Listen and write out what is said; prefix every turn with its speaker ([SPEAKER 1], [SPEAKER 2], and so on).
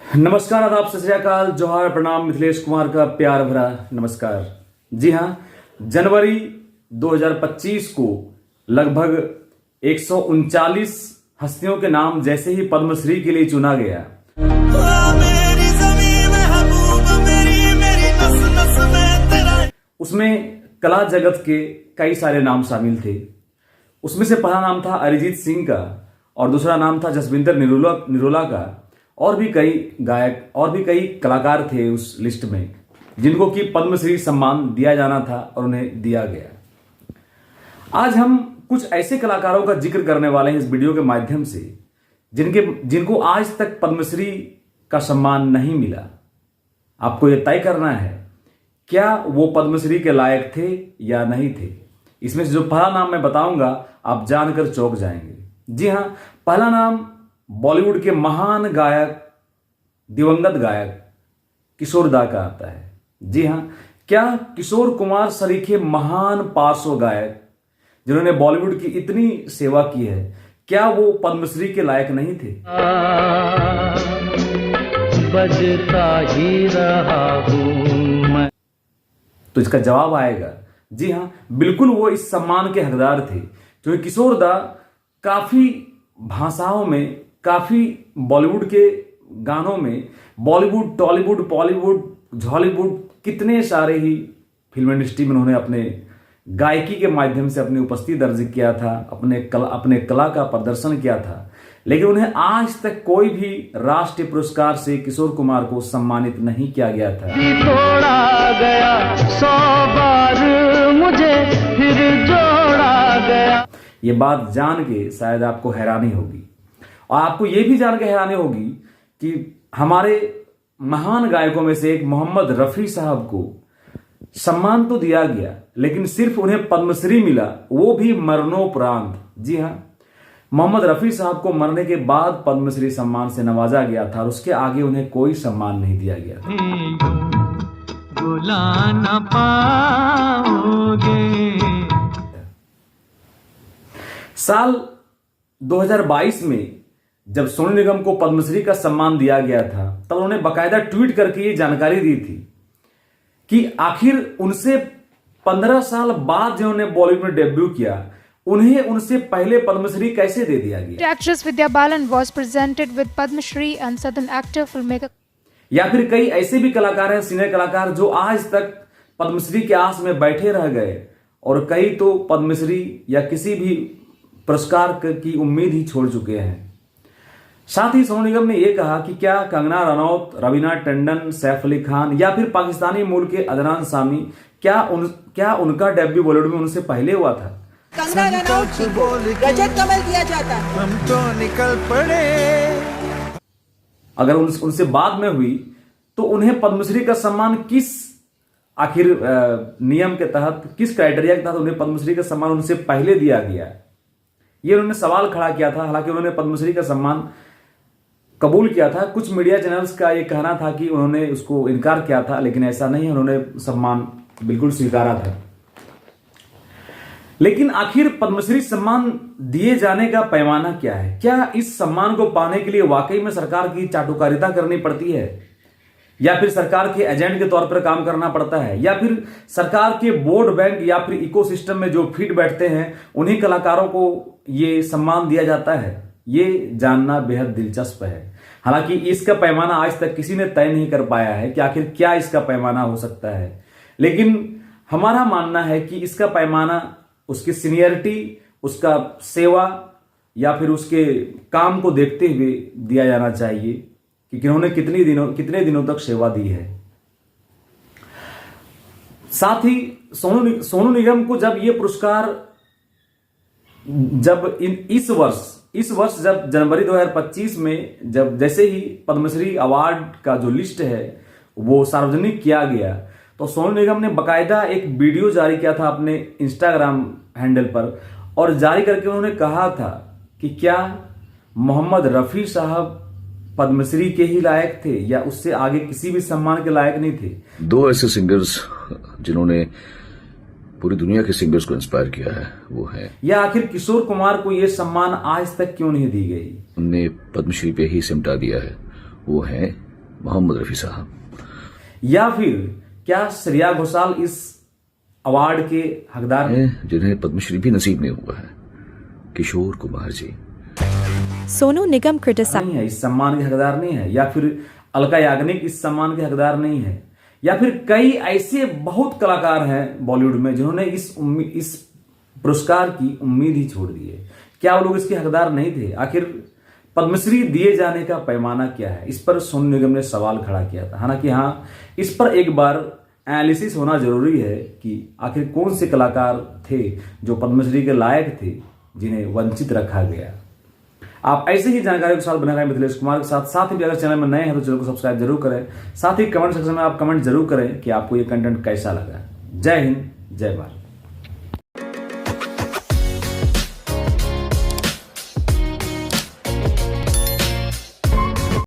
[SPEAKER 1] नमस्कार, आदाब, सत श्री अकाल, जोहार, प्रणाम। मिथिलेश कुमार का प्यार भरा नमस्कार। जी हाँ, जनवरी 2025 को लगभग 139 हस्तियों के नाम जैसे ही पद्मश्री के लिए चुना गया, उसमें कला जगत के कई सारे नाम शामिल थे। उसमें से पहला नाम था अरिजीत सिंह का और दूसरा नाम था जसविंदर निरोला का, और भी कई गायक और भी कई कलाकार थे उस लिस्ट में, जिनको कि पद्मश्री सम्मान दिया जाना था और उन्हें दिया गया। आज हम कुछ ऐसे कलाकारों का जिक्र करने वाले हैं इस वीडियो के माध्यम से जिनको आज तक पद्मश्री का सम्मान नहीं मिला। आपको यह तय करना है क्या वो पद्मश्री के लायक थे या नहीं थे। इसमें से जो पहला नाम मैं बताऊंगा आप जानकर चौंक जाएंगे। जी हां, पहला नाम बॉलीवुड के महान गायक, दिवंगत गायक किशोर दा का आता है। जी हां, क्या किशोर कुमार सरीखे महान पार्श्व गायक जिन्होंने बॉलीवुड की इतनी सेवा की है, क्या वो पद्मश्री के लायक नहीं थे? बजता ही रहा हूं मैं। तो इसका जवाब आएगा जी हां, बिल्कुल वो इस सम्मान के हकदार थे, क्योंकि किशोर दा काफी भाषाओं में, काफी बॉलीवुड के गानों में, बॉलीवुड, टॉलीवुड, बॉलीवुड, हॉलीवुड, कितने सारे ही फिल्म इंडस्ट्री में उन्होंने अपने गायकी के माध्यम से अपनी उपस्थिति दर्ज किया था, अपने कला का प्रदर्शन किया था। लेकिन उन्हें आज तक कोई भी राष्ट्रीय पुरस्कार से किशोर कुमार को सम्मानित नहीं किया गया था। तोड़ा गया 100 बार मुझे फिर जोड़ा गया। ये बात जान के शायद आपको हैरानी होगी, और आपको यह भी जान के हैरानी होगी कि हमारे महान गायकों में से एक मोहम्मद रफी साहब को सम्मान तो दिया गया, लेकिन सिर्फ उन्हें पद्मश्री मिला, वो भी मरणोपरांत। जी हां, मोहम्मद रफी साहब को मरने के बाद पद्मश्री सम्मान से नवाजा गया था और उसके आगे उन्हें कोई सम्मान नहीं दिया गया था। बुला ना पाओगे। साल 2022 में जब सोनू निगम को पद्मश्री का सम्मान दिया गया था, तब उन्होंने बाकायदा ट्वीट करके ये जानकारी दी थी कि आखिर उनसे 15 साल बाद जिन्होंने बॉलीवुड में डेब्यू किया, उन्हें उनसे पहले पद्मश्री कैसे दे दिया गया।
[SPEAKER 2] Actress Vidya Balan was presented with Padma Shri and southern actor film maker. या
[SPEAKER 1] फिर कई ऐसे भी कलाकार हैं, सीनियर कलाकार, जो आज तक पद्मश्री के आस में बैठे रह गए और कई तो पद्मश्री या किसी भी पुरस्कार की उम्मीद ही छोड़ चुके हैं। साथ ही सोनू निगम ने यह कहा कि क्या कंगना रनौत, रवीना टंडन, सैफ अली खान या फिर पाकिस्तानी मूल के अदनान सामी, क्या उनका डेब्यू बॉलीवुड में उनसे पहले हुआ था?
[SPEAKER 3] कंगना रनौत को रजत कमल दिया जाता, हम तो निकल पड़े।
[SPEAKER 1] अगर उनसे बाद में हुई तो उन्हें पद्मश्री का सम्मान किस आखिर नियम के तहत, किस क्राइटेरिया के तहत उन्हें पद्मश्री का सम्मान उनसे पहले दिया गया? ये उन्होंने सवाल खड़ा किया था। हालांकि उन्होंने पद्मश्री का सम्मान कबूल किया था। कुछ मीडिया चैनल्स का ये कहना था कि उन्होंने उसको इनकार किया था, लेकिन ऐसा नहीं, उन्होंने सम्मान बिल्कुल स्वीकारा था। लेकिन आखिर पद्मश्री सम्मान दिए जाने का पैमाना क्या है? क्या इस सम्मान को पाने के लिए वाकई में सरकार की चाटुकारिता करनी पड़ती है, या फिर सरकार के एजेंट के तौर पर काम करना पड़ता है, या फिर सरकार के बोर्ड बैंक या फिर इकोसिस्टम में जो फिट बैठते हैं उन्हीं कलाकारों को ये सम्मान दिया जाता है? ये जानना बेहद दिलचस्प है। हालांकि इसका पैमाना आज तक किसी ने तय नहीं कर पाया है कि आखिर क्या इसका पैमाना हो सकता है, लेकिन हमारा मानना है कि इसका पैमाना उसकी सीनियरिटी, उसका सेवा या फिर उसके काम को देखते हुए दिया जाना चाहिए कि उन्होंने कितने दिनों तक सेवा दी है। साथ ही सोनू निगम को जब ये पुरस्कार, जब इस वर्ष जब जनवरी 2025 में जब जैसे ही पद्मश्री अवार्ड का जो लिस्ट है वो सार्वजनिक किया गया, तो सोनू निगम ने बाकायदा एक वीडियो जारी किया था अपने इंस्टाग्राम हैंडल पर, और जारी करके उन्होंने कहा था कि क्या मोहम्मद रफी साहब पद्मश्री के ही लायक थे या उससे आगे किसी भी सम्मान के लायक नहीं थे।
[SPEAKER 4] दो ऐसे सिंगर्स जिन्होंने पूरी दुनिया के सिंगर्स को इंस्पायर किया है, वो है,
[SPEAKER 1] या आखिर किशोर कुमार को यह सम्मान आज तक क्यों नहीं दी गई?
[SPEAKER 4] उनने पद्मश्री पे ही सिमटा दिया है। वो है मोहम्मद रफी साहब,
[SPEAKER 1] या फिर क्या श्रेया घोषाल इस अवार्ड के हकदार
[SPEAKER 4] हैं जिन्हें पद्मश्री भी नसीब नहीं हुआ है, किशोर कुमार जी।
[SPEAKER 5] सोनू निगम क्रिटिसाइज
[SPEAKER 1] नहीं है, इस सम्मान के हकदार नहीं है, या फिर अलका याग्निक इस सम्मान के हकदार नहीं है, या फिर कई ऐसे बहुत कलाकार हैं बॉलीवुड में जिन्होंने इस पुरस्कार की उम्मीद ही छोड़ दी है। क्या वो लोग इसके हकदार नहीं थे? आखिर पद्मश्री दिए जाने का पैमाना क्या है, इस पर सोनू निगम ने सवाल खड़ा किया था। हालांकि हाँ, इस पर एक बार एनालिसिस होना जरूरी है कि आखिर कौन से कलाकार थे जो पद्मश्री के लायक थे जिन्हें वंचित रखा गया। आप ऐसे ही जानकारी के साथ बने रहें मिथिलेश कुमार के साथ। साथ ही अगर चैनल में नए हैं तो चैनल को सब्सक्राइब जरूर करें। साथ ही कमेंट सेक्शन में आप कमेंट जरूर करें कि आपको ये कंटेंट कैसा लगा। जय हिंद, जय भारत।